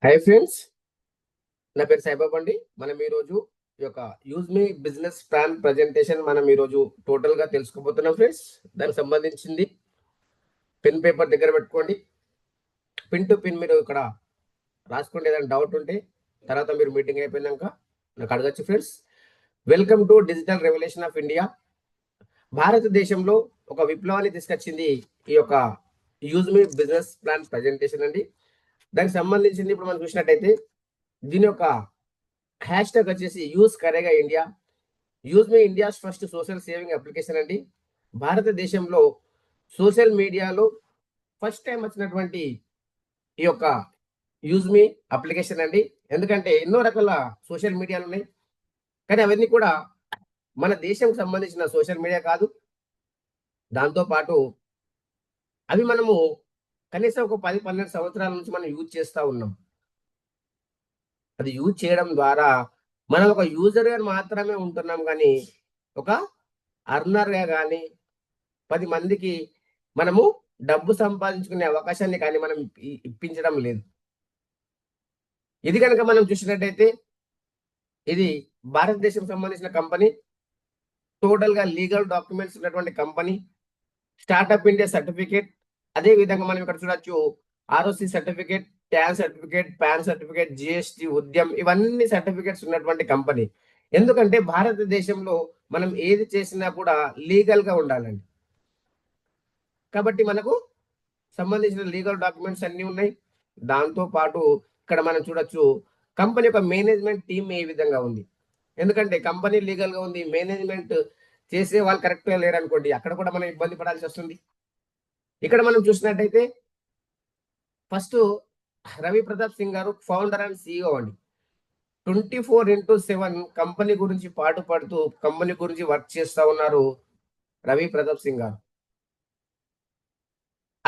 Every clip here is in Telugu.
హై ఫ్రెండ్స్, నా పేరు సాయిబాబు అండి. మనం ఈరోజు ఈ యొక్క use me business plan presentation మనం ఈరోజు టోటల్గా తెలుసుకోబోతున్నాం ఫ్రెండ్స్. దానికి సంబంధించింది పెన్ పేపర్ దగ్గర పెట్టుకోండి. పిన్ టు పిన్ మీరు ఇక్కడ రాసుకోండి. ఏదైనా డౌట్ ఉంటే తర్వాత మీరు మీటింగ్ అయిపోయినాక నాకు అడగచ్చు friends. Welcome to digital revolution of India. భారతదేశంలో ఒక విప్లవాన్ని తీసుకొచ్చింది ఈ యొక్క use me business plan presentation అండి. దానికి సంబంధించింది ఇప్పుడు మనం చూసినట్టయితే దీని యొక్క హ్యాష్ ట్యాగ్ వచ్చేసి యూజ్ కరేగా India. Use me India's first social saving application అండి. భారతదేశంలో సోషల్ మీడియాలో ఫస్ట్ టైం వచ్చినటువంటి ఈ యొక్క యూజ్ మీ అప్లికేషన్ అండి. ఎందుకంటే ఎన్నో రకాల సోషల్ మీడియాలు ఉన్నాయి, కానీ అవన్నీ కూడా మన దేశంకు సంబంధించిన సోషల్ మీడియా కాదు. దాంతోపాటు అవి మనము కనీసం ఒక 10-12 సంవత్సరాల నుంచి మనం యూజ్ చేస్తూ ఉన్నాం. అది యూజ్ చేయడం ద్వారా మనం ఒక యూజర్గా మాత్రమే ఉంటున్నాం, కానీ ఒక అర్నర్గా కానీ 10 మందికి మనము డబ్బు సంపాదించుకునే అవకాశాన్ని కానీ మనం ఇప్పించడం లేదు. ఇది కనుక మనం చూసినట్టయితే ఇది భారతదేశం సంబంధించిన కంపెనీ, టోటల్గా లీగల్ డాక్యుమెంట్స్ ఉన్నటువంటి కంపెనీ, స్టార్టప్ ఇండియా సర్టిఫికేట్, అదే విధంగా మనం ఇక్కడ చూడొచ్చు ROC certificate, tan certificate, pan certificate, GST, Udyam, ఇవన్నీ సర్టిఫికేట్స్ ఉన్నటువంటి కంపెనీ. ఎందుకంటే భారతదేశంలో మనం ఏది చేసినా కూడా లీగల్ గా ఉండాలండి. కాబట్టి మనకు సంబంధించిన లీగల్ డాక్యుమెంట్స్ అన్ని ఉన్నాయి. దాంతో పాటు ఇక్కడ మనం చూడొచ్చు కంపెనీ యొక్క మేనేజ్మెంట్ టీమ్ ఏ విధంగా ఉంది. ఎందుకంటే కంపెనీ లీగల్ గా ఉంది, మేనేజ్మెంట్ చేసే వాళ్ళు కరెక్ట్ గా లేరు అనుకోండి, అక్కడ కూడా మనం ఇబ్బంది పడాల్సి వస్తుంది. ఇక్కడ మనం చూసినట్టయితే ఫస్ట్ రవి ప్రతాప్ సింగ్ గారు ఫౌండర్ అండ్ సిఇఓ అండి. 24/7 కంపెనీ గురించి పాటుపడుతూ కంపెనీ గురించి వర్క్ చేస్తా ఉన్నారు రవి ప్రతాప్ సింగ్ గారు.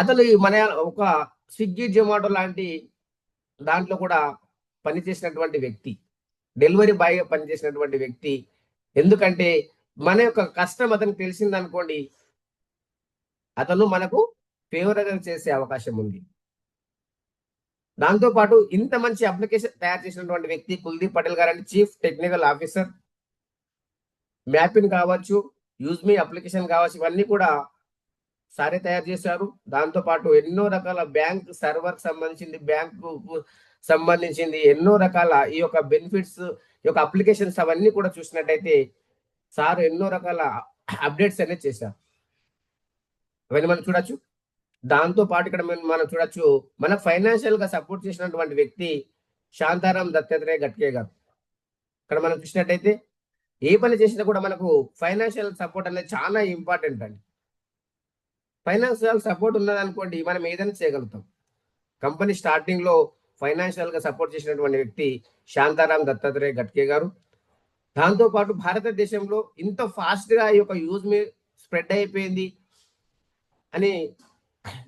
అతను మన ఒక స్విగ్గీ, జొమాటో లాంటి దాంట్లో కూడా పనిచేసినటువంటి వ్యక్తి, డెలివరీ బాయ్ పనిచేసినటువంటి వ్యక్తి. ఎందుకంటే మన యొక్క కష్టం అతనికి తెలిసింది అనుకోండి, అతను మనకు ఫేవర్గా చేసే అవకాశం ఉంది. దాంతో పాటు ఇంత మంచి అప్లికేషన్ తయారు చేసినటువంటి వ్యక్తి కుల్దీప్ పటేల్ గారు అండి, చీఫ్ టెక్నికల్ ఆఫీసర్. మ్యాపింగ్ కావచ్చు, యూజ్ మీ అప్లికేషన్ కావచ్చు, ఇవన్నీ కూడా సారే తయారు చేశారు. దాంతో పాటు ఎన్నో రకాల బ్యాంక్ సర్వర్ సంబంధించింది, బ్యాంకు సంబంధించింది ఎన్నో రకాల ఈ యొక్క బెనిఫిట్స్, ఈ యొక్క అప్లికేషన్స్ అవన్నీ కూడా చూసినట్టయితే సార్ ఎన్నో రకాల అప్డేట్స్ అనేది చేశారు. అవన్నీ మనం చూడొచ్చు. దాంతో పాటు ఇక్కడ మనం చూడొచ్చు మన ఫైనాన్షియల్ గా సపోర్ట్ చేసినటువంటి వ్యక్తి శాంతారాం దత్తాత్రేయ గట్కే గారు. ఇక్కడ మనం చూసినట్టయితే ఏ పని చేసినా కూడా మనకు ఫైనాన్షియల్ సపోర్ట్ అనేది చాలా ఇంపార్టెంట్ అండి. ఫైనాన్షియల్ సపోర్ట్ ఉన్నదనుకోండి మనం ఏదైనా చేయగలుగుతాం. కంపెనీ స్టార్టింగ్ లో ఫైనాన్షియల్ గా సపోర్ట్ చేసినటువంటి వ్యక్తి శాంతారాం దత్తాత్రేయ గట్కే గారు. దాంతో పాటు భారతదేశంలో ఇంత ఫాస్ట్ గా ఈ యొక్క యూజ్ మీ స్ప్రెడ్ అయిపోయింది అని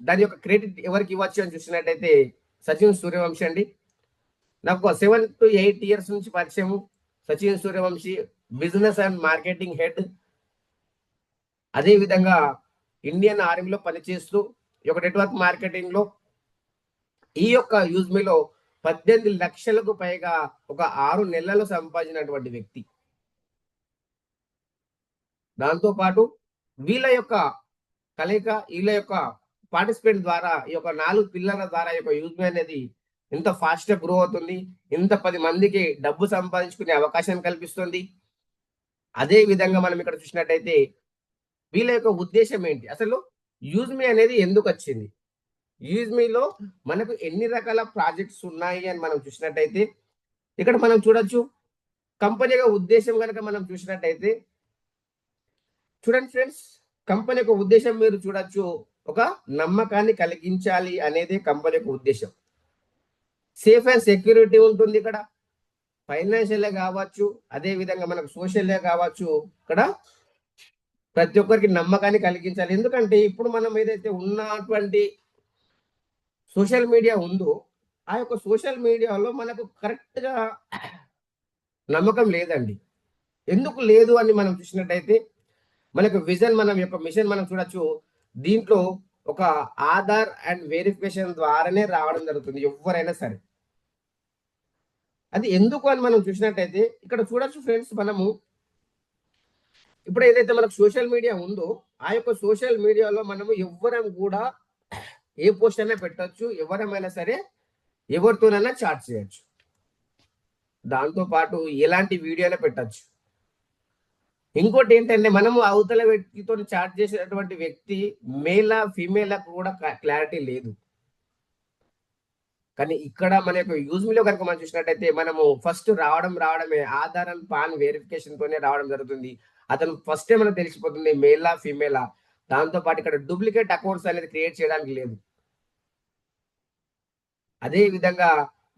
దాని యొక్క క్రెడిట్ ఎవరికి ఇవ్వచ్చు అని చూసినట్టయితే సచిన్ సూర్యవంశీ అండి. నాకు 7 to 8 years నుంచి పరిచయం Sachin Suryavanshi, business and marketing head. అదే విధంగా ఇండియన్ ఆర్మీలో పనిచేస్తూ ఈ యొక్క నెట్వర్క్ మార్కెటింగ్ లో ఈ యొక్క యూజ్ మీలో 18 లక్షలకు పైగా ఒక 6 నెలలు సంపాదించినటువంటి వ్యక్తి. దాంతో పాటు వీళ్ళ యొక్క కలయిక, వీళ్ళ యొక్క పార్టిసిపేట్ ద్వారా ఈ యొక్క 4 పిల్లల ద్వారా ఈ యొక్క యూజ్ మీ అనేది ఎంత ఫాస్ట్ గా గ్రో అవుతుంది, ఇంత 10 మందికి డబ్బు సంపాదించుకునే అవకాశం కల్పిస్తుంది. అదే విధంగా మనం ఇక్కడ చూసినట్టయితే వీళ్ళ యొక్క ఉద్దేశం ఏంటి, అసలు యూజ్ మీ అనేది ఎందుకు వచ్చింది, యూజ్ మీలో మనకు ఎన్ని రకాల ప్రాజెక్ట్స్ ఉన్నాయి అని మనం చూసినట్టయితే ఇక్కడ మనం చూడొచ్చు. కంపెనీ యొక్క ఉద్దేశం కనుక మనం చూసినట్టయితే చూడండి ఫ్రెండ్స్, కంపెనీ యొక్క ఉద్దేశం మీరు చూడొచ్చు, ఒక నమ్మకాన్ని కలిగించాలి అనేది కంపెనీ యొక్క ఉద్దేశం. సేఫ్ అండ్ సెక్యూరిటీ ఉంటుంది ఇక్కడ, ఫైనాన్షియల్ కావచ్చు, అదే విధంగా మనకు సోషల్ కావచ్చు. ఇక్కడ ప్రతి ఒక్కరికి నమ్మకాన్ని కలిగించాలి. ఎందుకంటే ఇప్పుడు మనం ఏదైతే ఉన్నటువంటి సోషల్ మీడియా ఉందో ఆ యొక్క సోషల్ మీడియాలో మనకు కరెక్ట్ గా నమ్మకం లేదండి. ఎందుకు లేదు అని మనం చూసినట్టయితే మనకు విజన్, మనం యొక్క మిషన్ మనం చూడొచ్చు. దీంట్లో ఒక ఆధార్ అండ్ వెరిఫికేషన్ ద్వారానే రావడం జరుగుతుంది ఎవరైనా సరే. అది ఎందుకు అని మనం చూసినట్టయితే ఇక్కడ చూడొచ్చు ఫ్రెండ్స్, మనము ఇప్పుడు ఏదైతే మనకు సోషల్ మీడియా ఉందో ఆ యొక్క సోషల్ మీడియాలో మనము ఎవ్వరం కూడా ఏ పోస్ట్ అయినా పెట్టొచ్చు, ఎవరమైనా సరే ఎవరితోనైనా చాట్ చేయొచ్చు, దాంతో పాటు ఎలాంటి వీడియో అయినా పెట్టచ్చు. ఇంకోటి ఏంటంటే మనము అవతల వ్యక్తితో చాట్ చేసేటువంటి వ్యక్తి మేలా ఫీమేలా కూడా క్లారిటీ లేదు. కానీ ఇక్కడ మన యొక్క యూజ్మీలో కనుక మనం చూసినట్టయితే మనము ఫస్ట్ రావడమే ఆధార్ అండ్ పాన్ వెరిఫికేషన్ తోనే రావడం జరుగుతుంది. అతను ఫస్ట్ మనకు తెలిసిపోతుంది మేలా ఫీమేలా. దాంతో పాటు ఇక్కడ డూప్లికేట్ అకౌంట్స్ అనేది క్రియేట్ చేయడానికి లేదు. అదే విధంగా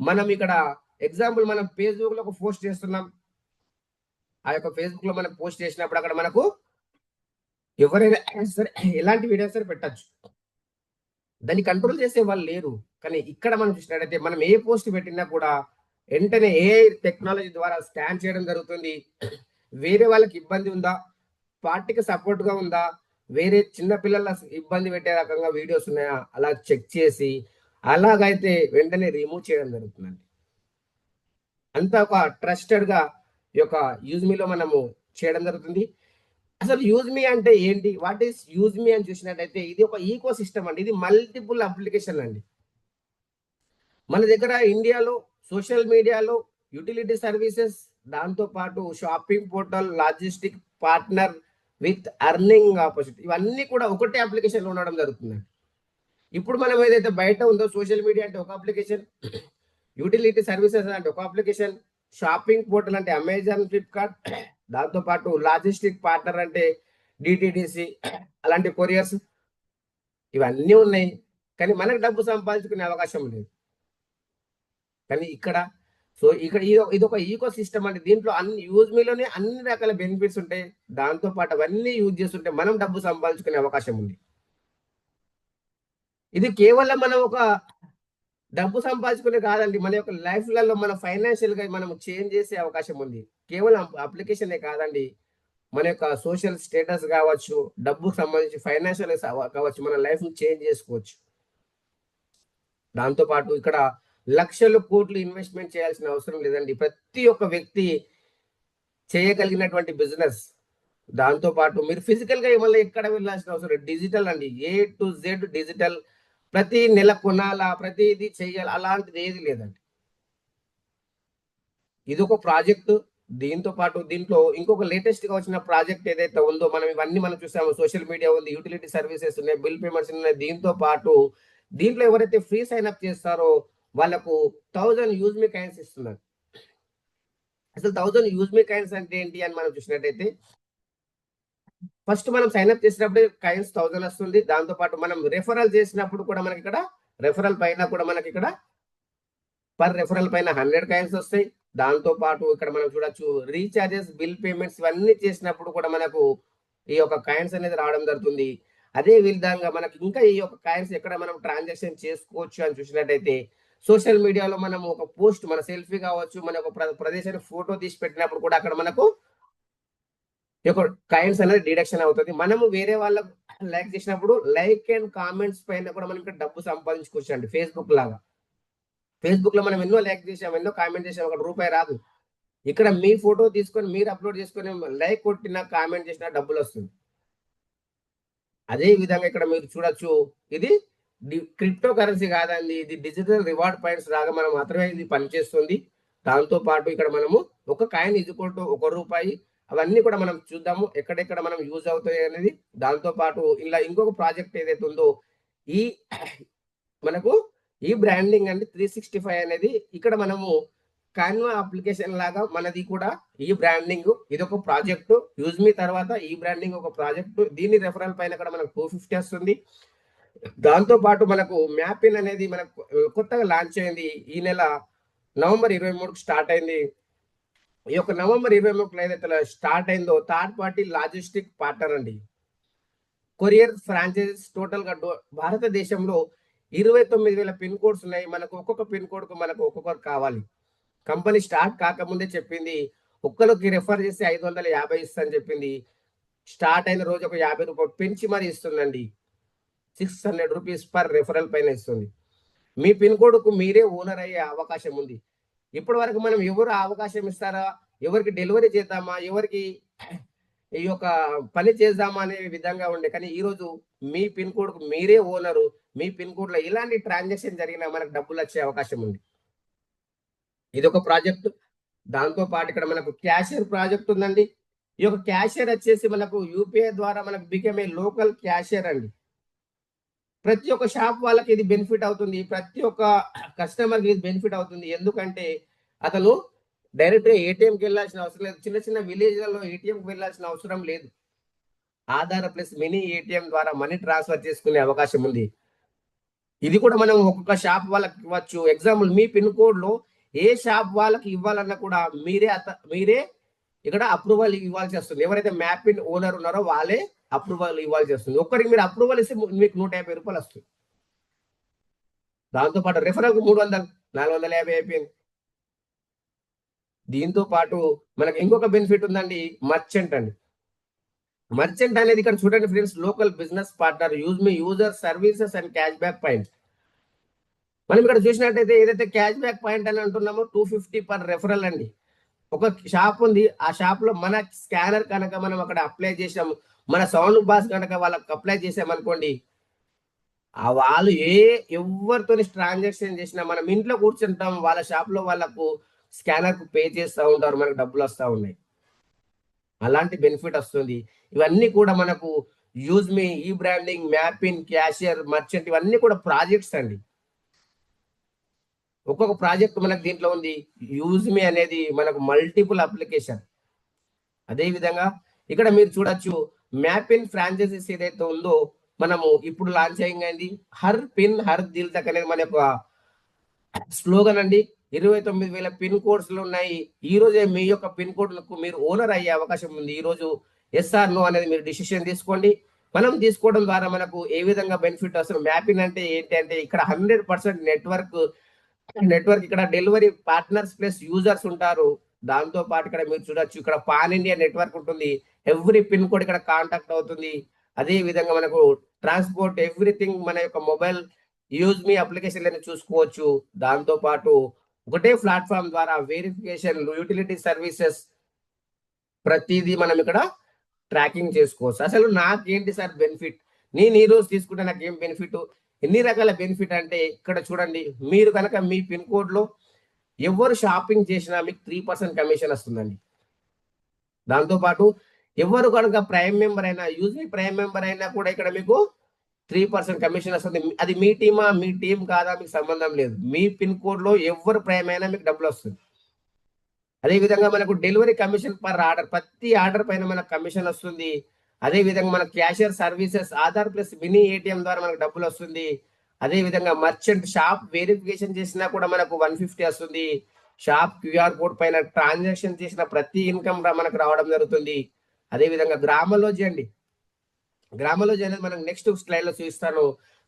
మనం ఇక్కడ ఎగ్జాంపుల్ మనం ఫేస్బుక్ లో ఒక పోస్ట్ చేస్తున్నాం, ఆ యొక్క ఫేస్బుక్ లో మనం పోస్ట్ చేసినప్పుడు అక్కడ మనకు ఎవరైనా సరే ఎలాంటి వీడియో సరే పెట్టచ్చు, దాన్ని కంట్రోల్ చేసే వాళ్ళు లేరు. కానీ ఇక్కడ మనం చూసినట్టయితే మనం ఏ పోస్ట్ పెట్టినా కూడా వెంటనే ఏ టెక్నాలజీ ద్వారా స్కాన్ చేయడం జరుగుతుంది. వేరే వాళ్ళకి ఇబ్బంది ఉందా, పార్టీకి సపోర్ట్ గా ఉందా, వేరే చిన్న పిల్లల ఇబ్బంది పెట్టే రకంగా వీడియోస్ ఉన్నాయా అలా చెక్ చేసి అలాగైతే వెంటనే రిమూవ్ చేయడం జరుగుతుందండి. అంతా ఒక ట్రస్టెడ్ గా ఈ యొక్క యూజ్మీలో మనము చేయడం జరుగుతుంది. అసలు యూజ్మీ అంటే ఏంటి, వాట్ ఈస్ యూజ్మీ అని చూసినట్టయితే ఇది ఒక ఈకో సిస్టమ్ అండి. ఇది మల్టిపుల్ అప్లికేషన్ అండి. మన దగ్గర ఇండియాలో సోషల్ మీడియాలో యూటిలిటీ సర్వీసెస్, దాంతో పాటు shopping portal, logistic partner with earning opportunity, ఇవన్నీ కూడా ఒకటే అప్లికేషన్ లో ఉండడం జరుగుతుందండి. ఇప్పుడు మనం ఏదైతే బయట ఉందో సోషల్ మీడియా అంటే ఒక అప్లికేషన్, యూటిలిటీ సర్వీసెస్ అంటే ఒక అప్లికేషన్, షాపింగ్ పోర్టల్ అంటే అమెజాన్, ఫ్లిప్కార్ట్, దాంతో పాటు లాజిస్టిక్ పార్ట్నర్ అంటే డిటిడిసి అలాంటి కొరియర్స్, ఇవన్నీ ఉన్నాయి. కానీ మనకు డబ్బు సంపాదించుకునే అవకాశం లేదు. కానీ ఇక్కడ సో ఇక్కడ ఇది ఒక ఈకో సిస్టమ్ అండి. దీంట్లో అన్ని యూజ్మీలోనే అన్ని రకాల బెనిఫిట్స్ ఉంటాయి. దాంతో పాటు అవన్నీ యూజ్ చేస్తుంటే మనం డబ్బు సంపాదించుకునే అవకాశం ఉంది. ఇది కేవలం మనం ఒక డబ్బు సంపాదించుకునే కాదండి, మన యొక్క లైఫ్లలో మన ఫైనాన్షియల్ గా మనం చేంజ్ చేసే అవకాశం ఉంది. కేవలం అప్లికేషనే కాదండి, మన యొక్క సోషల్ స్టేటస్ కావచ్చు, డబ్బుకు సంబంధించి ఫైనాన్షియల్ కావచ్చు, మన లైఫ్ ని చేంజ్ చేసుకోవచ్చు. దాంతో పాటు ఇక్కడ లక్షలు కోట్లు ఇన్వెస్ట్మెంట్ చేయాల్సిన అవసరం లేదండి. ప్రతి ఒక్క వ్యక్తి చేయగలిగినటువంటి బిజినెస్. దాంతో పాటు మీరు ఫిజికల్ గా మళ్ళీ ఎక్కడ వెళ్ళాల్సిన అవసరం, డిజిటల్ అండి, ఏ టు జెడ్ డిజిటల్. ప్రతి నెల కొనాలా, ప్రతిదీ చెయ్యాలి అలాంటిది ఏది లేదండి. ఇది ఒక ప్రాజెక్ట్. దీంతో పాటు దీంట్లో ఇంకొక లేటెస్ట్ గా వచ్చిన ప్రాజెక్ట్ ఏదైతే ఉందో, మనం ఇవన్నీ మనం చూసాము, సోషల్ మీడియా ఉంది, యూటిలిటీ సర్వీసెస్ ఉన్నాయి, బిల్ పేమెంట్స్ ఉన్నాయి. దీంతో పాటు దీంట్లో ఎవరైతే ఫ్రీ సైన్ అప్ చేస్తారో వాళ్ళకు 1000 యూజ్మీ కాయిన్స్ ఇస్తున్నారు. అసలు 1000 యూజ్మీ కాయిన్స్ అంటే ఏంటి అని మనం చూసినట్టయితే, ఫస్ట్ మనం సైన్ అప్ చేసినప్పుడు కాయిన్స్ 1000 వస్తుంది. దాంతో పాటు మనం రెఫరల్ చేసినప్పుడు కూడా మనకి ఇక్కడ రెఫరల్ పైన కూడా మనకి ఇక్కడ పర్ రెఫరల్ పైన 100 కాయిన్స్ వస్తాయి. దాంతో పాటు ఇక్కడ మనం చూడొచ్చు రీఛార్జెస్, బిల్ పేమెంట్స్ ఇవన్నీ చేసినప్పుడు కూడా మనకు ఈ యొక్క కాయిన్స్ అనేది రావడం జరుగుతుంది. అదే విధంగా మనకి ఇంకా ఈ యొక్క కాయిన్స్ ఎక్కడ మనం ట్రాన్సాక్షన్ చేసుకోవచ్చు అని చూసినట్టయితే, సోషల్ మీడియాలో మనం ఒక పోస్ట్, మన సెల్ఫీ కావచ్చు, మన ఒక ప్రదేశాన్ని ఫోటో తీసి పెట్టినప్పుడు కూడా అక్కడ మనకు ఈ యొక్క కాయిన్స్ అనేది డిడక్షన్ అవుతుంది. మనము వేరే వాళ్ళకు లైక్ చేసినప్పుడు లైక్ అండ్ కామెంట్స్ పైన కూడా మనం ఇక్కడ డబ్బు సంపాదించుకోవచ్చు అండి. ఫేస్బుక్ లాగా, ఫేస్బుక్ లో మనం ఎన్నో లైక్ చేసాం, ఎన్నో కామెంట్ చేసాం, ఒక రూపాయి రాదు. ఇక్కడ మీ ఫోటో తీసుకొని మీరు అప్లోడ్ చేసుకొని లైక్ కొట్టినా కామెంట్ చేసినా డబ్బులు వస్తుంది. అదే విధంగా ఇక్కడ మీరు చూడొచ్చు, ఇది క్రిప్టో కరెన్సీ కాదండి, ఇది డిజిటల్ రివార్డ్ పాయింట్స్ లాగా మనం మాత్రమే ఇది పనిచేస్తుంది. దాంతో పాటు ఇక్కడ మనము ఒక కాయిన్ ఈక్వల్ టు 1 రూపాయి, అవన్నీ కూడా మనం చూద్దాము ఎక్కడెక్కడ మనం యూజ్ అవుతాయి అనేది. దాంతో పాటు ఇలా ఇంకొక ప్రాజెక్ట్ ఏదైతే ఉందో ఈ మనకు ఈ బ్రాండింగ్ అంటే 365 అనేది ఇక్కడ మనము కాన్వా అప్లికేషన్ లాగా మనది కూడా ఈ బ్రాండింగ్, ఇది ఒక ప్రాజెక్ట్. యూజ్మీ తర్వాత ఈ బ్రాండింగ్ ఒక ప్రాజెక్ట్. దీని రెఫరల్ పైన కూడా మనకు 250 వస్తుంది. దాంతో పాటు మనకు మ్యాపిన్ అనేది మనకు కొత్తగా లాంచ్ అయింది. ఈ నెల నవంబర్ 23కు స్టార్ట్ అయింది. ఈ యొక్క నవంబర్ 23 ఏదైతే స్టార్ట్ అయిందో థర్డ్ పార్టీ లాజిస్టిక్ పార్ట్నర్ అండి. కొరియర్ ఫ్రాంచైజీస్ టోటల్ గా భారతదేశంలో 29,000 పిన్ కోడ్స్ ఉన్నాయి. మనకు ఒక్కొక్క పిన్ కోడ్ కు మనకు ఒక్కొక్కరు కావాలి. కంపెనీ స్టార్ట్ కాకముందే చెప్పింది, ఒక్కరికి రెఫర్ చేసి 550 ఇస్తా అని చెప్పింది. స్టార్ట్ అయిన రోజు ఒక 50 రూపాయలు పెంచి మరి ఇస్తుందండి. 600 రూపీస్ పర్ రెఫరల్ పైన ఇస్తుంది. మీ పిన్ కోడ్ కు మీరే ఓనర్ అయ్యే అవకాశం ఉంది. ఇప్పటి వరకు మనం ఎవరు అవకాశం ఇస్తారా, ఎవరికి డెలివరీ చేద్దామా, ఎవరికి ఈ యొక్క పని చేద్దామా అనే విధంగా ఉండే. కానీ ఈరోజు మీ పిన్ కోడ్కు మీరే ఓనరు. మీ పిన్ కోడ్లో ఇలాంటి ట్రాన్సాక్షన్ జరిగినా మనకు డబ్బులు వచ్చే అవకాశం ఉంది. ఇదొక ప్రాజెక్ట్. దాంతో పాటు ఇక్కడ మనకు క్యాషియర్ ప్రాజెక్ట్ ఉందండి. ఈ యొక్క క్యాషియర్ వచ్చేసి మనకు యూపీఐ ద్వారా మనకు బికమ్ ఏ లోకల్ క్యాషియర్ అండి. ప్రతి ఒక్క షాప్ వాళ్ళకి ఇది బెనిఫిట్ అవుతుంది. ప్రతి ఒక్క కస్టమర్కి ఇది బెనిఫిట్ అవుతుంది. ఎందుకంటే అతను డైరెక్ట్గా ఏటీఎంకి వెళ్ళాల్సిన అవసరం లేదు. చిన్న చిన్న విలేజ్లలో ఏటీఎంకి వెళ్ళాల్సిన అవసరం లేదు. ఆధార్ ప్లస్ మినీ ఏటీఎం ద్వారా మనీ ట్రాన్స్ఫర్ చేసుకునే అవకాశం ఉంది. ఇది కూడా మనం ఒక్కొక్క షాప్ వాళ్ళకి ఇవ్వచ్చు. ఎగ్జాంపుల్ మీ పిన్ కోడ్లో ఏ షాప్ వాళ్ళకి ఇవ్వాలన్నా కూడా మీరే ఇక్కడ అప్రూవల్ ఇవ్వాల్సి వస్తుంది. ఎవరైతే మ్యాపిన్ ఓనర్ ఉన్నారో వాళ్ళే అప్రూవల్ ఇవ్వాల్సి వస్తుంది. ఒక్కరికి మీరు అప్రూవల్ ఇస్తే మీకు 150 రూపాయలు వస్తుంది. దాంతోపాటు రెఫరల్కు 300, 450 అయిపోయింది. దీంతో పాటు మనకి ఇంకొక బెనిఫిట్ ఉందండి, మర్చెంట్ అండి. మర్చెంట్ అనేది ఇక్కడ చూడండి friends, local business partner use me user services and cash back point. మనం ఇక్కడ చూసినట్టయితే ఏదైతే క్యాష్ బ్యాక్ పాయింట్ అని అంటున్నామో 250 పర్ రెఫరల్ అండి. ఒక షాప్ ఉంది, ఆ షాప్ లో మన స్కానర్ కనుక మనం అక్కడ అప్లై చేసాము, మన సౌండ్ బాస్ కనుక వాళ్ళకి అప్లై చేసామనుకోండి, ఆ వాళ్ళు ఎవరితో ట్రాన్సాక్షన్ చేసినా మనం ఇంట్లో కూర్చుంటాం, వాళ్ళ షాప్ లో వాళ్ళకు స్కానర్ కు పే చేస్తూ ఉంటారు, మనకు డబ్బులు వస్తూ ఉన్నాయి. అలాంటి బెనిఫిట్ వస్తుంది. ఇవన్నీ కూడా మనకు యూజ్ మీ, ఈ బ్రాండింగ్, మ్యాపింగ్, క్యాషియర్, మర్చెంట్ ఇవన్నీ కూడా ప్రాజెక్ట్స్ అండి. ఒక్కొక్క ప్రాజెక్ట్ మనకు దీంట్లో ఉంది. యూజ్ మీ అనేది మనకు మల్టిపుల్ అప్లికేషన్. అదే విధంగా ఇక్కడ మీరు చూడొచ్చు, మ్యాపిన్ ఫ్రాంచైజీస్ ఏదైతే ఉందో మనము ఇప్పుడు లాంచ్ అయింది. హర్ పిన్ హర్ దిల్ తక్ అనేది మన యొక్క స్లోగన్ అండి. 29,000 పిన్ కోడ్స్ ఉన్నాయి. ఈ రోజే మీ యొక్క పిన్ కోడ్ మీరు ఓనర్ అయ్యే అవకాశం ఉంది. ఈ రోజు ఎస్ఆర్ నో అనేది మీరు డిసిషన్ తీసుకోండి. మనం తీసుకోవడం ద్వారా మనకు ఏ విధంగా బెనిఫిట్ వస్తుంది. మ్యాపింగ్ అంటే ఏంటి అంటే ఇక్కడ 100% నెట్వర్క్ ఇక్కడ డెలివరీ పార్ట్నర్స్ ప్లస్ యూజర్స్ ఉంటారు. దాంతో పాటు ఇక్కడ మీరు చూడొచ్చు, ఇక్కడ పాన్ ఇండియా నెట్వర్క్ ఉంటుంది. ఎవ్రీ పిన్ కోడ్ ఇక్కడ కాంటాక్ట్ అవుతుంది. అదే విధంగా మనకు ట్రాన్స్పోర్ట్ ఎవ్రీథింగ్ మన యొక్క మొబైల్ యూజ్ మీ అప్లికేషన్ చూసుకోవచ్చు. దాంతో పాటు ఒకటే ప్లాట్ఫామ్ ద్వారా వెరిఫికేషన్, యూటిలిటీ సర్వీసెస్ ప్రతిదీ మనం ఇక్కడ ట్రాకింగ్ చేసుకోవచ్చు. అసలు నాకేంటి సార్ బెనిఫిట్, నేను ఈ రోజు తీసుకుంటే నాకు ఏం బెనిఫిట్, ఎన్ని రకాల బెనిఫిట్ అంటే ఇక్కడ చూడండి, మీరు కనుక మీ పిన్ కోడ్ లో ఎవరు షాపింగ్ చేసినా మీకు 3% కమిషన్ వస్తుందండి. దాంతోపాటు ఎవరు కనుక ప్రైమ్ మెంబర్ అయినా, యూజ్ మీ ప్రైమ్ మెంబర్ అయినా కూడా ఇక్కడ మీకు 3% కమిషన్ వస్తుంది. అది మీ టీమా, మీ టీం కాదా మీకు సంబంధం లేదు. మీ పిన్ కోడ్ లో ఎవరు ప్రైమ్ అయినా మీకు డబ్బులు వస్తుంది. అదే విధంగా మనకు డెలివరీ కమిషన్ పర్ ఆర్డర్, ప్రతి ఆర్డర్ పైన మనకు కమిషన్ వస్తుంది. అదే విధంగా మన cashier services, Aadhaar plus mini ATM ద్వారా మనకు డబ్బులు వస్తుంది. అదే విధంగా మర్చెంట్ షాప్ వెరిఫికేషన్ చేసినా కూడా మనకు 150 వస్తుంది. షాప్ క్యూఆర్ కోడ్ పైన ట్రాన్సాక్షన్ చేసిన ప్రతి ఇన్కమ్ మనకు రావడం జరుగుతుంది. అదే విధంగా గ్రామలోజీ అండి. గ్రామలోజీ అనేది మనకు నెక్స్ట్ స్లైడ్ లో చూపిస్తాను.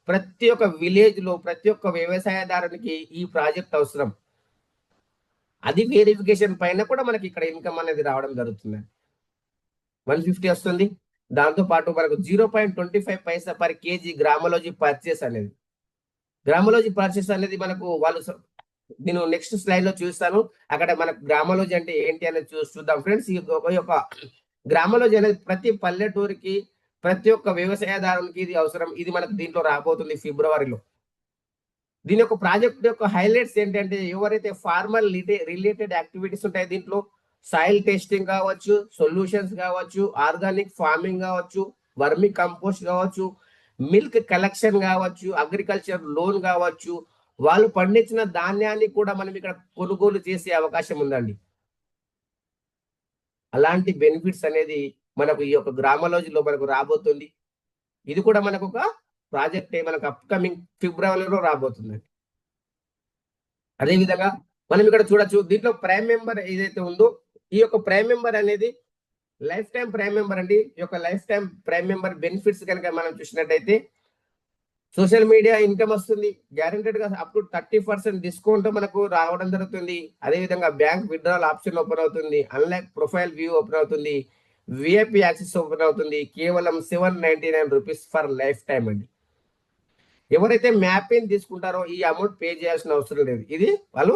ప్రతి ఒక్క విలేజ్ లో ప్రతి ఒక్క వ్యవసాయదారునికి ఈ ప్రాజెక్ట్ అవసరం. అది వెరిఫికేషన్ పైన కూడా మనకి ఇక్కడ ఇన్కమ్ అనేది రావడం జరుగుతుంది. 150 వస్తుంది. దాంతో పాటు మనకు 0.25 పైసా పర్ కేజీ గ్రామలోజీ పర్చేస్ అనేది. గ్రామలోజీ పర్చేస్ అనేది మనకు వాళ్ళు, నేను నెక్స్ట్ స్లైడ్ లో చూస్తాను. అక్కడ మనకు గ్రామలోజీ అంటే ఏంటి అనేది చూద్దాం ఫ్రెండ్స్. ఈ యొక్క గ్రామలోజీ అనేది ప్రతి పల్లెటూరికి, ప్రతి ఒక్క వ్యవసాయదారునికి ఇది అవసరం. ఇది మనకు దీంట్లో రాబోతుంది ఫిబ్రవరిలో. దీని యొక్క ప్రాజెక్ట్ యొక్క హైలైట్స్ ఏంటంటే, ఎవరైతే ఫార్మల్ రిలేటెడ్ యాక్టివిటీస్ ఉంటాయి దీంట్లో, సాయిల్ టెస్టింగ్ కావచ్చు, సొల్యూషన్స్ కావచ్చు, ఆర్గానిక్ ఫార్మింగ్ కావచ్చు, వర్మి కంపోస్ట్ కావచ్చు, మిల్క్ కలెక్షన్ కావచ్చు, అగ్రికల్చర్ లోన్ కావచ్చు, వాళ్ళు పండించిన ధాన్యాన్ని కూడా మనం ఇక్కడ కొనుగోలు చేసే అవకాశం ఉందండి. అలాంటి బెనిఫిట్స్ అనేది మనకు ఈ యొక్క గ్రామలోజీలో మనకు రాబోతుంది. ఇది కూడా మనకు ఒక ప్రాజెక్ట్ మనకు అప్కమింగ్ ఫిబ్రవరిలో రాబోతుందండి. అదే విధంగా మనం ఇక్కడ చూడొచ్చు, దీంట్లో ప్రైమ్ మెంబర్ ఏదైతే ఉందో, ఈ యొక్క ప్రైమ్ మెంబర్ అనేది లైఫ్ టైం ప్రైమ్ మెంబర్ అండి. ఈ యొక్క life time prime member benefits కనుక మనం చూసినట్టయితే, సోషల్ మీడియా ఇన్కమ్ వస్తుంది, గ్యారెంటెడ్ గా అప్ టు 30% డిస్కౌంట్ మనకు రావడం జరుగుతుంది. అదే విధంగా బ్యాంక్ విత్డ్రాల్ ఆప్షన్ ఓపెన్ అవుతుంది, అన్లాక్ ప్రొఫైల్ వ్యూ ఓపెన్ అవుతుంది, విఐపి యాక్సెస్ ఓపెన్ అవుతుంది. కేవలం 799 రూపీస్ ఫర్ లైఫ్ టైం అండి. ఎవరైతే మ్యాపింగ్ తీసుకుంటారో ఈ అమౌంట్ పే చేయాల్సిన అవసరం లేదు. ఇది వాళ్ళు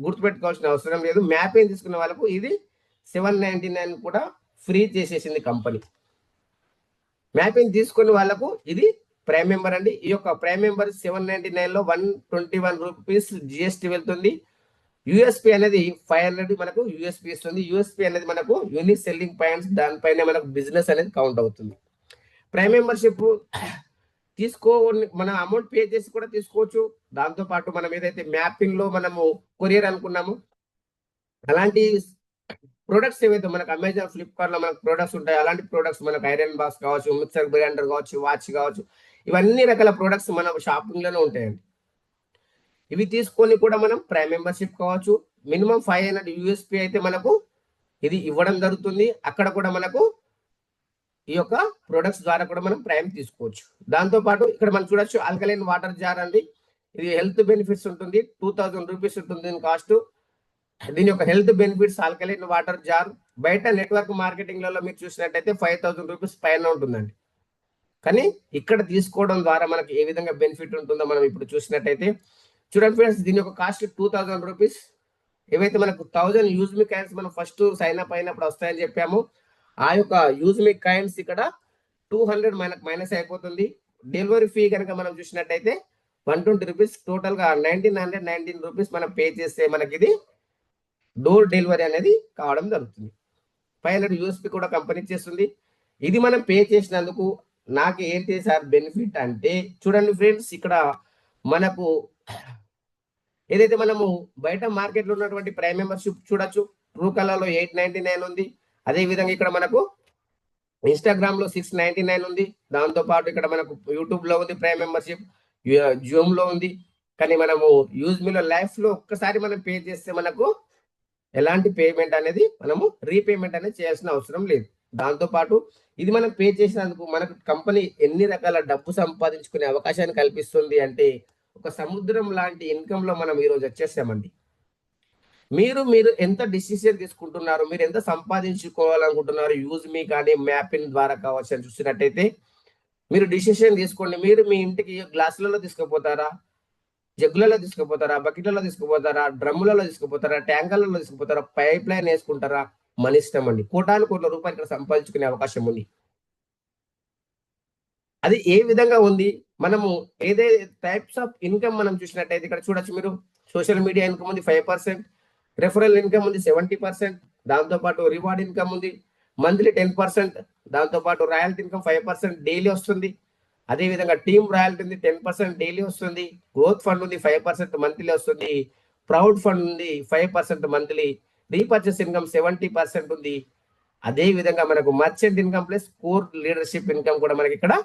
గుర్తుపెట్టుకోవాల్సిన అవసరం లేదు. మ్యాపింగ్ తీసుకున్న వాళ్ళకు ఇది 799 కూడా ఫ్రీ చేసేసింది కంపెనీ. మ్యాపింగ్ తీసుకున్న వాళ్ళకు ఇది ప్రైమ్ మెంబర్ అండి. ఈ యొక్క ప్రైమ్ మెంబర్ 799 లో 121 రూపీస్ జిఎస్టీ వెళ్తుంది. యూఎస్పి అనేది 500 మనకు యూఎస్పి ఇస్తుంది. యూఎస్పి అనేది మనకు యూనిక్ సెల్లింగ్ పాయింట్స్, దానిపైన మనకు బిజినెస్ అనేది కౌంట్ అవుతుంది. ప్రైమ్ మెంబర్షిప్ మన అమౌంట్ పే చేసి కూడా తీసుకోవచ్చు. దాంతో పాటు మనం ఏదైతే మ్యాపింగ్ లో మనము కొరియర్ అనుకున్నాము అలాంటి ప్రొడక్ట్స్ ఏవైతే మనకు అమెజాన్, ఫ్లిప్కార్ట్ లో మనకు ప్రొడక్ట్స్ ఉంటాయి, అలాంటి ప్రొడక్ట్స్ మనకు ఐరన్ బాక్స్ కావచ్చు, మిక్సర్ గ్రైండర్ కావచ్చు, వాచ్ కావచ్చు, ఇవన్నీ రకాల ప్రొడక్ట్స్ మన షాపింగ్ లోనే ఉంటాయండి. ఇవి తీసుకొని కూడా మనం ప్రైమ్ మెంబర్షిప్ కావచ్చు. మినిమం 500 యూఎస్పి అయితే మనకు ఇది ఇవ్వడం జరుగుతుంది. అక్కడ కూడా మనకు ఈ యొక్క ప్రొడక్ట్స్ ద్వారా కూడా మనం ప్రైమ్ తీసుకోవచ్చు. దాంతో పాటు ఇక్కడ మనం చూడొచ్చు ఆల్కలైన్ వాటర్ జార్ అండి. ఇది హెల్త్ బెనిఫిట్స్ ఉంటుంది, 2000 రూపీస్ ఉంటుంది దీని కాస్ట్. దీని యొక్క health benefits alkaline water jar బయట నెట్వర్క్ మార్కెటింగ్ లలో మీరు చూసినట్టయితే 5000 రూపీస్ పైన ఉంటుందండి. కానీ ఇక్కడ తీసుకోవడం ద్వారా మనకి ఏ విధంగా బెనిఫిట్ ఉంటుందో మనం ఇప్పుడు చూసినట్టయితే చూడండి ఫ్రెండ్స్, దీని యొక్క కాస్ట్ 2000 రూపీస్. ఏవైతే మనకు 1000 యూజ్మి కాయిన్స్ మనం ఫస్ట్ సైన్ అప్ అయినప్పుడు వస్తాయని చెప్పాము, ఆ యొక్క యూజ్మి కాయిన్స్ ఇక్కడ 200 మనకు మైనస్ అయిపోతుంది. డెలివరీ ఫీ కనుక మనం చూసినట్టయితే 120 రూపీస్, టోటల్ గా 1919 రూపీస్ మనం పే చేస్తే మనకి ఇది డోర్ డెలివరీ అనేది కావడం జరుగుతుంది. 500 యూఎస్పి కూడా కంపెనీ చేస్తుంది. ఇది మనం పే చేసినందుకు నాకు ఏంటి సార్ బెనిఫిట్ అంటే చూడండి ఫ్రెండ్స్, ఇక్కడ మనకు ఏదైతే మనము బయట మార్కెట్ లో ఉన్నటువంటి ప్రైమ్ మెంబర్షిప్ చూడొచ్చు, ట్రూ కలర్ లో 899 ఉంది. అదే విధంగా ఇక్కడ మనకు ఇన్స్టాగ్రామ్ లో 699 ఉంది. దాంతో పాటు ఇక్కడ మనకు యూట్యూబ్ లో ఉంది ప్రైమ్ మెంబర్షిప్, జూమ్ లో ఉంది. కానీ మనము యూజ్ మీలో లైఫ్ లో ఒక్కసారి మనం పే చేస్తే మనకు ఎలాంటి పేమెంట్ అనేది మనము రీపేమెంట్ అనేది చేయాల్సిన అవసరం లేదు. దాంతో పాటు ఇది మనం పే చేసినందుకు మనకు కంపెనీ ఎన్ని రకాల డబ్బు సంపాదించుకునే అవకాశాన్ని కల్పిస్తుంది అంటే ఒక సముద్రం లాంటి ఇన్కమ్ లో మనం ఈరోజు వచ్చేసామండి. మీరు ఎంత డిసిషన్ తీసుకుంటున్నారు, మీరు ఎంత సంపాదించుకోవాలనుకుంటున్నారు, యూజ్ మీ కానీ మ్యాపింగ్ ద్వారా కావచ్చు అని చూసినట్టయితే మీరు డిసిషన్ తీసుకోండి. మీరు మీ ఇంటికి గ్లాసులలో తీసుకుపోతారా, జగ్గులలో తీసుకుపోతారా, బకెట్లలో తీసుకుపోతారా, డ్రమ్ములలో తీసుకుపోతారా, ట్యాంకర్లలో తీసుకుపోతారా, పైప్ లైన్ వేసుకుంటారా, మన ఇష్టం అండి. కోటాను కోట్ల రూపాయలు ఇక్కడ సంపాదించుకునే అవకాశం ఉంది. అది ఏ విధంగా ఉంది, మనము ఏదైతే టైప్స్ ఆఫ్ ఇన్కమ్ మనం చూసినట్టయితే ఇక్కడ చూడొచ్చు మీరు, సోషల్ మీడియా ఇన్కమ్ ఉంది 5%, రెఫరల్ ఇన్కమ్ ఉంది 70%, దాంతో పాటు రివార్డ్ ఇన్కమ్ ఉంది మంత్లీ 10%, దాంతో పాటు రాయల్టీ ఇన్కమ్ 5% డైలీ వస్తుంది. అదే విధంగా టీమ్ రాయల్టీ ఉంది 10% డైలీ వస్తుంది. గ్రోత్ ఫండ్ ఉంది 5% మంత్లీ వస్తుంది. ప్రౌడ్ ఫండ్ ఉంది 5% మంత్లీ. రీపర్చేస్ ఇన్కమ్ 70% ఉంది. అదే విధంగా మనకు merchant income plus core leadership income కూడా మనకి ఇక్కడ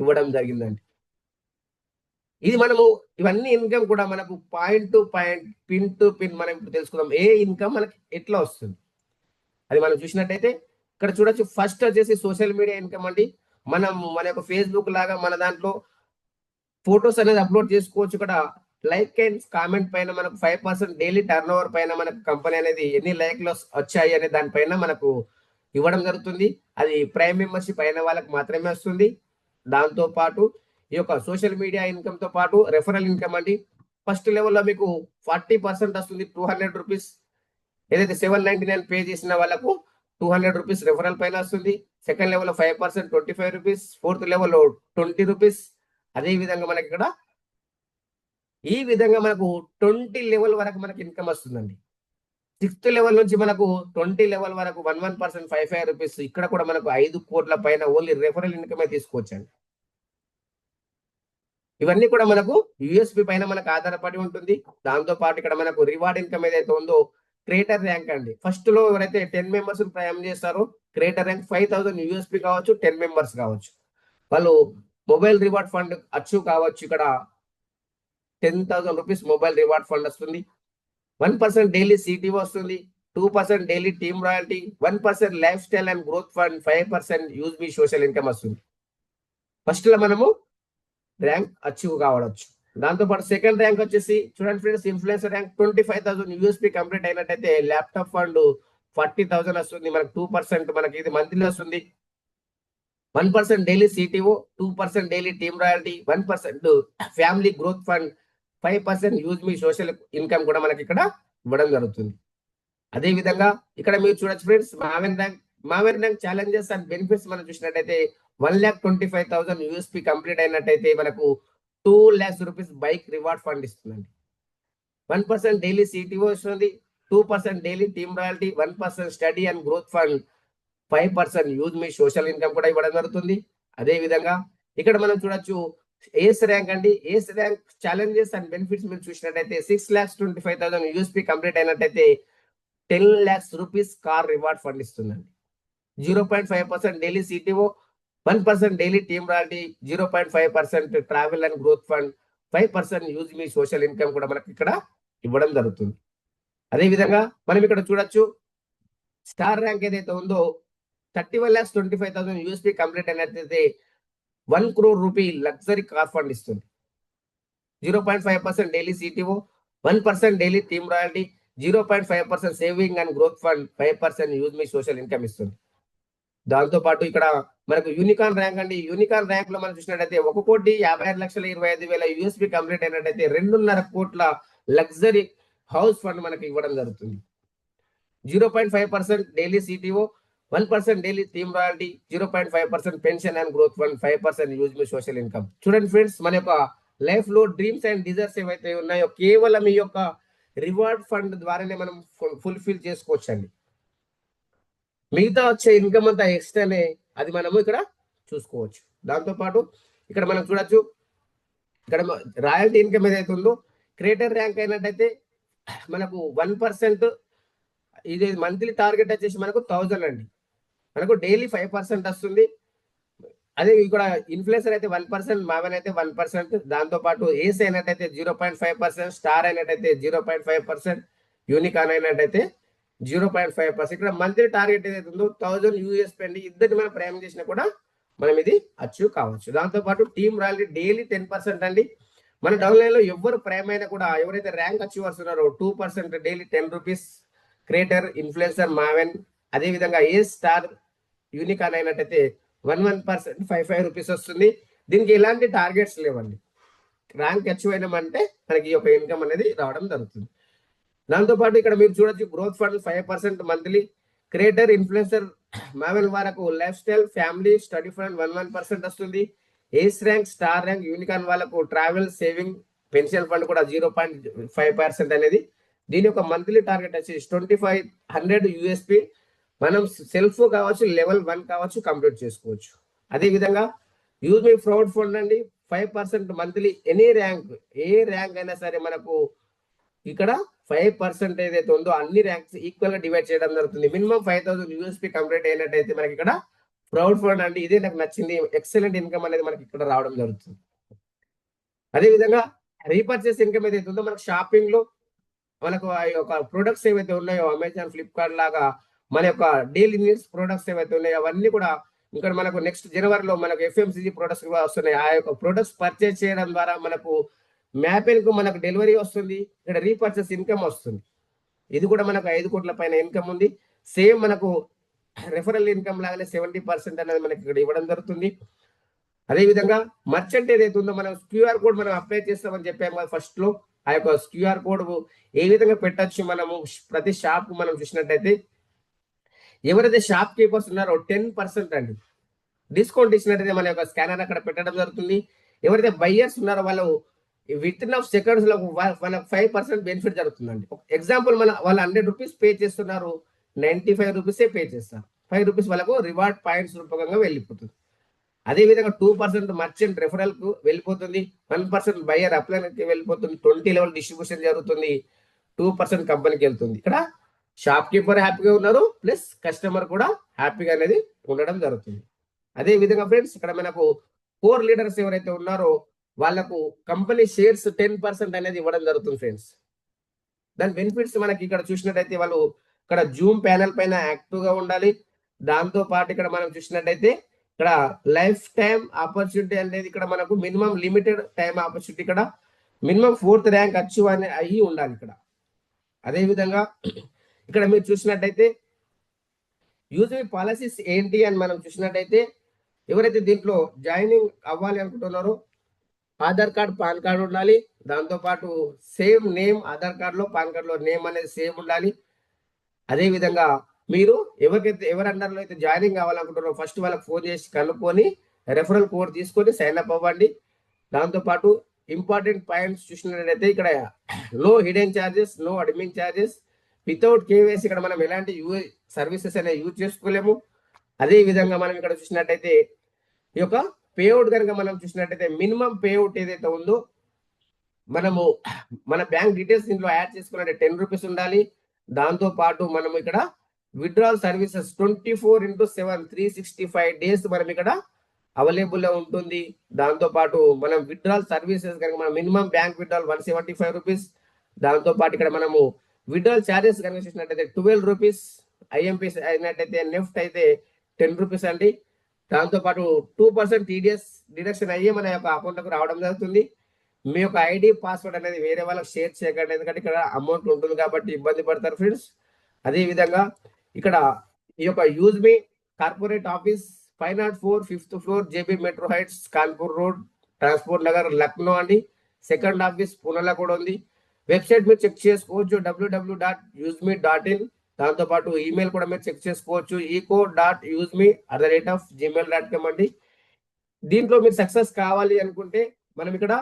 ఇవ్వడం జరిగిందండి. ఇది మనము ఇవన్నీ ఇన్కమ్ కూడా మనకు point to point, pin to pin మనం ఇప్పుడు తెలుసుకుందాం ఏ ఇన్కమ్ మనకి ఎట్లా వస్తుంది. అది మనం చూసినట్టయితే ఇక్కడ చూడొచ్చు, ఫస్ట్ వచ్చేసి సోషల్ మీడియా ఇన్కమ్ అండి. మనం మన యొక్క ఫేస్బుక్ లాగా మన దాంట్లో ఫొటోస్ అనేది అప్లోడ్ చేసుకోవచ్చు. ఇక్కడ లైక్ అండ్ కామెంట్ పైన మనకు 5% డైలీ టర్న్ ఓవర్ పైన మనకు కంపెనీ అనేది ఎన్ని లైక్లు వచ్చాయి అనే దానిపైన మనకు ఇవ్వడం జరుగుతుంది. అది ప్రైమ్ మెంబర్షిప్ అయిన వాళ్ళకి మాత్రమే వస్తుంది. దాంతో పాటు ఈ యొక్క సోషల్ మీడియా ఇన్కమ్ తో పాటు రెఫరల్ ఇన్కమ్ అండి. ఫస్ట్ లెవెల్లో మీకు 40% వస్తుంది, 200 రూపీస్. ఏదైతే 799 పే చేసిన వాళ్ళకు 200 రూపీస్ రెఫరల్ పైన వస్తుంది. సెకండ్ లెవెల్లో 5% 25 రూపీస్, ఫోర్త్ లెవెల్లో 20 రూపీస్. అదే విధంగా మనకి ఇక్కడ ఈ విధంగా మనకు 20 లెవెల్ వరకు మనకి ఇన్కమ్ వస్తుందండి. 6th లెవెల్ నుంచి మనకు 20 లెవెల్ వరకు 11% 55 రూపీస్. ఇక్కడ కూడా మనకు 5 కోట్ల పైన ఓన్లీ రెఫరల్ ఇన్కమే తీసుకోవచ్చండి. ఇవన్నీ కూడా మనకు యూఎస్పి పైన మనకు ఆధారపడి ఉంటుంది. దాంతో పాటు ఇక్కడ మనకు రివార్డ్ ఇన్కమ్ ఏదైతే ఉందో క్రియేటర్ ర్యాంక్ అండి. ఫస్ట్ లో ఎవరైతే 10 మెంబర్స్ ప్రయాణం చేస్తారో క్రియేటర్ ర్యాంక్ 5000 యూఎస్పి కావచ్చు, 10 మెంబర్స్ కావచ్చు, వాళ్ళు మొబైల్ రివార్డ్ ఫండ్ అచీవ్ కావచ్చు. ఇక్కడ 10,000 రూపీస్ మొబైల్ రివార్డ్ ఫండ్ వస్తుంది. 1% డైలీ సిటీ వస్తుంది, 2% daily team royalty, 1% life style and growth fund, 5% use me social income వస్తుంది. ఫస్ట్ లో మనము ర్యాంక్ అచీవ్ కావచ్చు. దాంతో పాటు సెకండ్ ర్యాంక్ వచ్చేసి చూడండి friends, influencer rank 25,000 USP complete అయినట్టయితే ల్యాప్టాప్ ఫండ్ 40,000 వస్తుంది. మనకు 2% మనకి ఇది మంత్లీ వస్తుంది. 1% daily CTO, 2% daily team royalty, 1% family growth fund, 5% use me social income కూడా మనకి ఇక్కడ ఇవ్వడం జరుగుతుంది. అదే విధంగా ఇక్కడ మీరు చూడొచ్చు friends, maven rank challenges and benefits మనం చూసినట్టయితే 1,25,000 యూఎస్పీ కంప్లీట్ అయినట్టయితే మనకు 2 lakhs rupees bike reward fund ఇస్తుందండి. 1% డైలీ సిటిఓ వస్తుంది, 2% daily team royalty, 1% study and growth fund, 5% use me social income కూడా ఇవ్వడం జరుగుతుంది. అదే విధంగా ఇక్కడ మనం చూడొచ్చు ఏస్ ర్యాంక్ అండి. Ace rank challenges and benefits మీరు చూసినట్టయితే 6,25,000 యూఎస్పీ కంప్లీట్ అయినట్టయితే 10 lakhs rupees car reward fund ఇస్తుందండి. 0.5% daily CTO, 1% daily team royalty, 0.5% travel and growth fund, 5% use me social income కూడా మనకి ఇక్కడ ఇవ్వడం జరుగుతుంది. అదే విధంగా మనం ఇక్కడ చూడొచ్చు స్టార్ ర్యాంక్ ఏదైతే ఉందో 31,25,000 యూఎస్పీ కంప్లీట్ అయినట్లయితే 1 crore rupee luxury car fund ఇస్తుంది. 0.5% daily CTO, 1% daily team royalty, 0.5% saving and growth fund, 5% use me social income ఇస్తుంది. దాంతో పాటు ఇక్కడ మనకు యూనికార్న్ ర్యాంక్ అండి. యూనికార్న్ ర్యాంక్ లో మనం చూసినట్టయితే 1,56,25,000 యూఎస్పీ కంప్లీట్ అయినట్టయితే 2.5 కోట్ల లగ్జరీ హౌస్ ఫండ్ మనకి ఇవ్వడం జరుగుతుంది. 0.5% daily CTO, 1% daily team royalty, 0.5% pension and growth fund, 5% use me social income. చూడండి ఫ్రెండ్స్, మన యొక్క లైఫ్ లో డ్రీమ్స్ అండ్ డిజైర్స్ ఏవైతే ఉన్నాయో కేవలం ఈ యొక్క రివార్డ్ ఫండ్ ద్వారానే మనం ఫుల్ఫిల్ చేసుకోవచ్చండి. మిగతా వచ్చే ఇన్కమ్ అంతా ఎక్స్ట్రానే, అది మనము ఇక్కడ చూసుకోవచ్చు. దాంతో పాటు ఇక్కడ మనం చూడొచ్చు ఇక్కడ రాయల్టీ ఇన్కమ్ ఏదైతే ఉందో క్రియేటర్ ర్యాంక్ అయినట్టయితే మనకు 1%, ఇది మంత్లీ టార్గెట్ వచ్చేసి మనకు 1000 అండి. మనకు డైలీ 5% వస్తుంది. అదే ఇక్కడ ఇన్ఫ్లుయెన్సర్ అయితే 1%, మావెన్ అయితే 1%, దాంతో పాటు ఏస్ అయినట్టయితే 0.5%, స్టార్ అయినట్టయితే 0.5%, యూనికాన్ అయినట్టయితే 0.5%. ఇక్కడ మంత్లీ టార్గెట్ ఏదైతే ఉందో 1000 యూఎస్పీ అండి. ఇద్దరిని మనం ప్రయాణం చేసినా కూడా మనం ఇది అచీవ్ కావచ్చు. దాంతో పాటు టీమ్ రాయల్టీ డైలీ 10% అండి. మన డౌన్లైన్ లో ఎవరు ప్రైమ్ కూడా ఎవరైతే ర్యాంక్ అచీవర్స్ ఉన్నారో 2% daily 10 rupees creator, influencer, Maven, అదే విధంగా ఏ స్టార్, యూనికాన్ అయినట్టయితే 1% 5 రూపీస్ వస్తుంది. దీనికి ఎలాంటి టార్గెట్స్ లేవండి. ర్యాంక్ అచీవ్ అయినామంటే మనకి ఈ యొక్క ఇన్కమ్ అనేది రావడం జరుగుతుంది. దాంతో పాటు ఇక్కడ మీరు చూడొచ్చు growth fund 5% monthly, creator, influencer, maven వాళ్ళకు lifestyle, family, study fund 1% వస్తుంది. Ace rank, star rank, unicorn వాళ్ళకు ట్రావెల్, సేవింగ్, పెన్షన్ ఫండ్ కూడా 0.5% అనేది. దీని యొక్క మంత్లీ టార్గెట్ వచ్చేసి 2500 యూఎస్పీ. మనం సెల్ఫ్ కావచ్చు, లెవెల్ 1 కావచ్చు, కంప్లీట్ చేసుకోవచ్చు. అదే విధంగా యూజ్ మీ ఫ్రౌడ్ ఫండ్ అండి. 5% మంత్లీ, ఎనీ ర్యాంక్, ఏ ర్యాంక్ అయినా సరే మనకు ఇక్కడ 5% ఏదైతే ఉందో అన్ని ర్యాంక్స్ ఈక్వల్ గా డివైడ్ చేయడం జరుగుతుంది. మినిమం 5,000 యూఎస్పీ కంప్లీట్ అయినట్టయితే మనకి ఇక్కడ ప్రౌడ్ ఫండ్ అండి. ఇదే నాకు నచ్చింది, ఎక్సలెంట్ ఇన్కమ్ అనేది మనకి ఇక్కడ రావడం జరుగుతుంది. అదే విధంగా రీపర్చేస్ ఇన్కమ్ ఏదైతే ఉందో మనకు షాపింగ్ లో మనకు ఆ యొక్క ప్రొడక్ట్స్ ఏవైతే ఉన్నాయో అమెజాన్, ఫ్లిప్కార్ట్ లాగా మన యొక్క డైలీ నీడ్స్ ప్రొడక్ట్స్ ఏవైతే ఉన్నాయో అవన్నీ కూడా ఇక్కడ మనకు నెక్స్ట్ జనవరిలో మనకు ఎఫ్ఎంసీజీ ప్రొడక్ట్స్ కూడా వస్తున్నాయి. ఆ యొక్క ప్రొడక్ట్స్ పర్చేస్ చేయడం ద్వారా మనకు మ్యాపిల్ కు మనకు డెలివరీ వస్తుంది. ఇక్కడ రీపర్చేస్ ఇన్కమ్ వస్తుంది. ఇది కూడా మనకు 5 కోట్ల పైన ఇన్కమ్ ఉంది. సేమ్ మనకు రెఫరల్ ఇన్కమ్ లాగానే 70% అనేది మనకి ఇక్కడ ఇవ్వడం జరుగుతుంది. అదే విధంగా మర్చెంట్ ఏదైతే ఉందో మనం క్యూఆర్ కోడ్ మనం అప్లై చేస్తామని చెప్పాము కదా ఫస్ట్ లో. ఆ యొక్క క్యూఆర్ కోడ్ ఏ విధంగా పెట్టచ్చు, మనము ప్రతి షాప్ కు మనం చూసినట్టయితే ఎవరైతే షాప్ కీపర్స్ ఉన్నారో 10% అండి డిస్కౌంట్ ఇచ్చినట్టయితే మన యొక్క స్కానర్ అక్కడ పెట్టడం జరుగుతుంది. ఎవరైతే బయ్యర్స్ ఉన్నారో వాళ్ళు విత్ ఇన్ ఆఫ్ సెకండ్స్ లో మనకు 5% బెనిఫిట్ జరుగుతుందండి. ఎగ్జాంపుల్ వాళ్ళు 100 రూపీస్ పే చేస్తున్నారు, 95 రూపీసే పే చేస్తారు. 5 రూపీస్ వాళ్ళకు రివార్డ్ పాయింట్స్ రూపకంగా వెళ్ళిపోతుంది. అదే విధంగా 2% మర్చెంట్ రెఫరల్ కు వెళ్ళిపోతుంది, 1% బయ్యర్ అప్లైకి వెళ్ళిపోతుంది, 20 లెవెల్ డిస్ట్రిబ్యూషన్ జరుగుతుంది, 2% కంపెనీకి వెళ్తుంది. ఇక్కడ షాప్ కీపర్ హ్యాపీగా ఉన్నారు, ప్లస్ కస్టమర్ కూడా హ్యాపీగా అనేది ఉండడం జరుగుతుంది. అదే విధంగా ఫ్రెండ్స్ ఇక్కడ మనకు 4 లీడర్స్ ఎవరైతే ఉన్నారో వాళ్ళకు కంపెనీ షేర్స్ 10% అనేది ఇవ్వడం జరుగుతుంది ఫ్రెండ్స్. దాని బెనిఫిట్స్ మనకి ఇక్కడ చూసినట్టయితే వాళ్ళు ఇక్కడ జూమ్ ప్యానెల్ పైన యాక్టివ్ గా ఉండాలి. దాంతో పాటు ఇక్కడ మనం చూసినట్టయితే ఇక్కడ లైఫ్ టైం ఆపర్చునిటీ అనేది ఇక్కడ మనకు మినిమం లిమిటెడ్ టైం ఆపర్చునిటీ, ఇక్కడ మినిమం 4th ర్యాంక్ అచీవ్ అయ్యి ఉండాలి ఇక్కడ. అదే విధంగా ఇక్కడ మీరు చూసినట్టయితే యూజర్ పాలసీస్ ఏంటి అని మనం చూసినట్టయితే ఎవరైతే దీంట్లో జాయినింగ్ అవ్వాలి అనుకుంటున్నారో ఆధార్ కార్డ్ పాన్ కార్డ్ ఉండాలి. దాంతోపాటు సేమ్ నేమ్ ఆధార్ కార్డులో పాన్ కార్డులో నేమ్ అనేది సేమ్ ఉండాలి. అదే విధంగా మీరు ఎవరి అండర్లో అయితే జాయినింగ్ కావాలనుకుంటారో ఫస్ట్ వాళ్ళకి ఫోన్ చేసి కనుక్కొని రెఫరల్ కోడ్ తీసుకొని సైన్ అప్ అవ్వండి. దాంతోపాటు ఇంపార్టెంట్ పాయింట్స్ చూసినట్లయితే ఇక్కడ no hidden charges, no admin charges, without KYC ఇక్కడ మనం ఎలాంటి సర్వీసెస్ అనేవి యూజ్ చేసుకోలేము. అదే విధంగా మనం ఇక్కడ చూసినట్టయితే ఈ యొక్క పేఅవుట్ కనుక మనం చూసినట్టయితే మినిమం పేఅవుట్ ఏదైతే ఉందో మనము మన బ్యాంక్ డీటెయిల్స్ దీంట్లో యాడ్ చేసుకున్నట్టే 10 రూపీస్ ఉండాలి. దాంతో పాటు మనం ఇక్కడ విత్డ్రాల్ సర్వీసెస్ 24/7 365 డేస్ మనం ఇక్కడ అవైలబుల్ లో ఉంటుంది. దాంతో పాటు మనం విత్డ్రాల్ సర్వీసెస్ కనుక మనం మినిమం బ్యాంక్ విత్డ్రాల్ 175 రూపీస్. దాంతో పాటు ఇక్కడ మనము విత్డ్రాల్ ఛార్జెస్ కనుక చూసినట్టయితే 12 రూపీస్, ఐఎంపీ అయినట్టయితే నెఫ్ట్ అయితే 10 రూపీస్ అండి. దాంతో పాటు 2% టీడీఎస్ డిడక్షన్ అయ్యి మన యొక్క అకౌంట్లకు రావడం జరుగుతుంది. మీ యొక్క ఐడి పాస్వర్డ్ అనేది వేరే వాళ్ళకి షేర్ చేయకండి, ఎందుకంటే ఇక్కడ అమౌంట్ ఉంటుంది కాబట్టి ఇబ్బంది పడతారు ఫ్రెండ్స్. అదే విధంగా ఇక్కడ ఈ యొక్క use me corporate office 504 5th floor JB metro heights Kanpur road transport Nagar Lucknow అండి. సెకండ్ ఆఫీస్ పూణేలో కూడా ఉంది. వెబ్సైట్ మీరు చెక్ చేసుకోవచ్చు www.useme.in. దాంతోపాటు ఈమెయిల్ కూడా మీరు చెక్ చేసుకోవచ్చు eco.useme@gmail.com అండి. దీంట్లో మీరు సక్సెస్ కావాలి అనుకుంటే మనం ఇక్కడ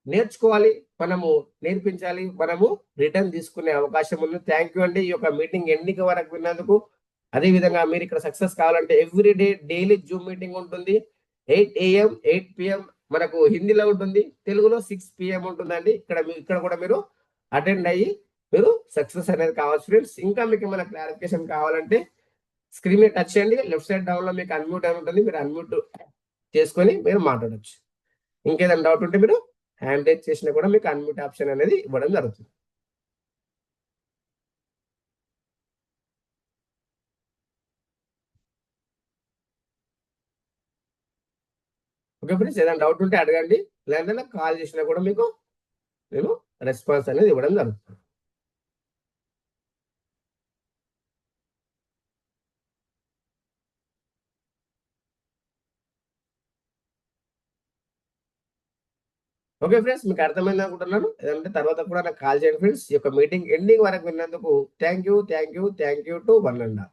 నేర్చుకోవాలి, మనము నేర్పించాలి, మనము రిటర్న్ తీసుకునే అవకాశం ఉంది. థ్యాంక్ యూ అండి ఈ యొక్క మీటింగ్ ఎండింగ్ వరకు విన్నందుకు. అదే విధంగా మీరు ఇక్కడ సక్సెస్ కావాలంటే every day daily Zoom meeting ఉంటుంది. 8 AM 8 PM మనకు హిందీలో ఉంటుంది, తెలుగులో 6 PM ఉంటుందండి. ఇక్కడ కూడా మీరు అటెండ్ అయ్యి మీరు సక్సెస్ అనేది కావచ్చు ఫ్రెండ్స్. ఇంకా మీకు ఏమైనా క్లారిఫికేషన్ కావాలంటే స్క్రీన్ మీద టచ్ చేయండి. లెఫ్ట్ సైడ్ డౌన్ లో మీకు అన్మ్యూట్ అని ఉంటుంది, మీరు అన్మ్యూట్ చేసుకొని మీరు మాట్లాడచ్చు. ఇంకేదైనా డౌట్ ఉంటే మీరు హ్యాండ్ రైజ్ చేసినా కూడా మీకు అన్మ్యూట్ ఆప్షన్ అనేది ఇవ్వడం జరుగుతుంది. ఓకే ఫ్రెండ్స్, ఏదైనా డౌట్ ఉంటే అడగండి, లేదంటే నాకు కాల్ చేసినా కూడా మీకు నేను రెస్పాన్స్ అనేది ఇవ్వడం జరుగుతుంది. ఓకే ఫ్రెండ్స్, మీకు అర్థమైంది అనుకుంటున్నాను. ఏదంటే తర్వాత కూడా నాకు కాల్ చేయండి ఫ్రెండ్స్. ఈ యొక్క మీటింగ్ ఎండింగ్ వరకు విన్నందుకు thank you to one and all.